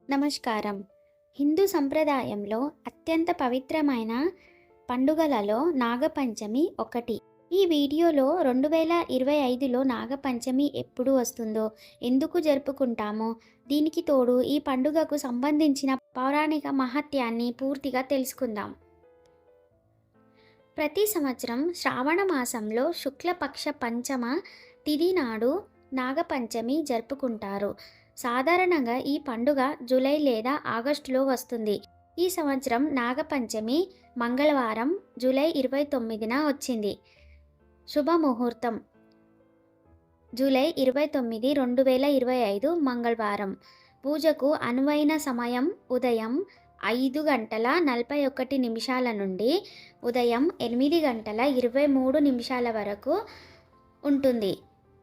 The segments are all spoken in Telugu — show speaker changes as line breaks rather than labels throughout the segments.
నమస్కారం. హిందూ సంప్రదాయంలో అత్యంత పవిత్రమైన పండుగలలో నాగపంచమి ఒకటి. ఈ వీడియోలో 2025లో నాగపంచమి ఎప్పుడు వస్తుందో, ఎందుకు జరుపుకుంటామో, దీనికి తోడు ఈ పండుగకు సంబంధించిన పౌరాణిక మహత్యాన్ని పూర్తిగా తెలుసుకుందాం. ప్రతి సంవత్సరం శ్రావణ మాసంలో శుక్లపక్ష పంచమ తిథి నాడు నాగపంచమి జరుపుకుంటారు. సాధారణంగా ఈ పండుగ జూలై లేదా ఆగస్టులో వస్తుంది. ఈ సంవత్సరం నాగపంచమి మంగళవారం జూలై 29న వచ్చింది. శుభముహూర్తం జూలై 29, 2025 మంగళవారం. పూజకు అనువైన సమయం ఉదయం 5:41 నుండి ఉదయం 8:23 వరకు ఉంటుంది.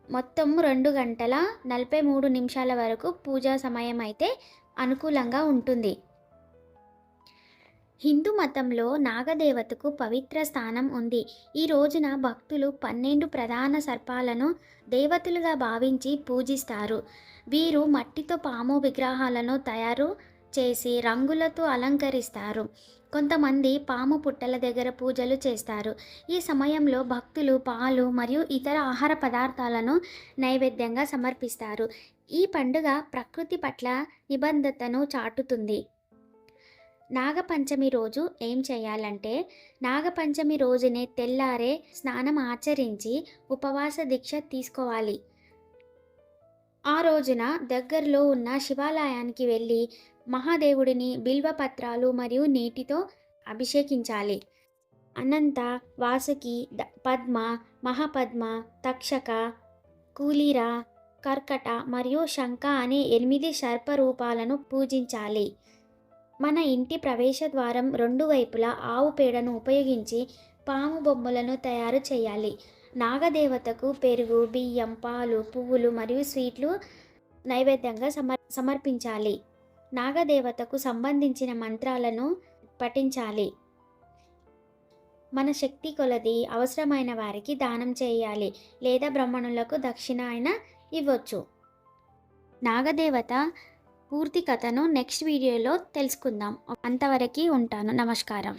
మొత్తం 2:43 వరకు పూజా సమయం అయితే అనుకూలంగా ఉంటుంది. హిందూ మతంలో నాగదేవతకు పవిత్ర స్థానం ఉంది. ఈ రోజున భక్తులు 12 ప్రధాన సర్పాలను దేవతలుగా భావించి పూజిస్తారు. వీరు మట్టితో పాము విగ్రహాలను తయారు చేసి రంగులతో అలంకరిస్తారు. కొంతమంది పాము పుట్టల దగ్గర పూజలు చేస్తారు. ఈ సమయంలో భక్తులు పాలు మరియు ఇతర ఆహార పదార్థాలను నైవేద్యంగా సమర్పిస్తారు. ఈ పండుగ ప్రకృతి పట్ల నిబద్ధతను చాటుతుంది. నాగపంచమి రోజు ఏం చేయాలంటే, నాగపంచమి రోజునే తెల్లారే స్నానం ఆచరించి ఉపవాస దీక్ష తీసుకోవాలి. ఆ రోజున దగ్గరలో ఉన్న శివాలయానికి వెళ్ళి మహాదేవుడిని బిల్వపత్రాలు మరియు నీటితో అభిషేకించాలి. అనంత, వాసుకి, పద్మ, మహాపద్మ, తక్షక, కూలీర, కర్కట మరియు శంఖ అనే 8 సర్ప రూపాలను పూజించాలి. మన ఇంటి ప్రవేశ ద్వారం 2 వైపులా ఆవు పేడను ఉపయోగించి పాము బొమ్మలను తయారు చేయాలి. నాగదేవతకు పెరుగు, బియ్యం, పాలు, పువ్వులు మరియు స్వీట్లు నైవేద్యంగా సమర్పించాలి. నాగదేవతకు సంబంధించిన మంత్రాలను పఠించాలి. మన శక్తి కొలది అవసరమైన వారికి దానం చేయాలి లేదా బ్రాహ్మణులకు దక్షిణ అయినా ఇవ్వచ్చు. నాగదేవత పూర్తి కథను నెక్స్ట్ వీడియోలో తెలుసుకుందాం. అంతవరకు ఉంటాను. నమస్కారం.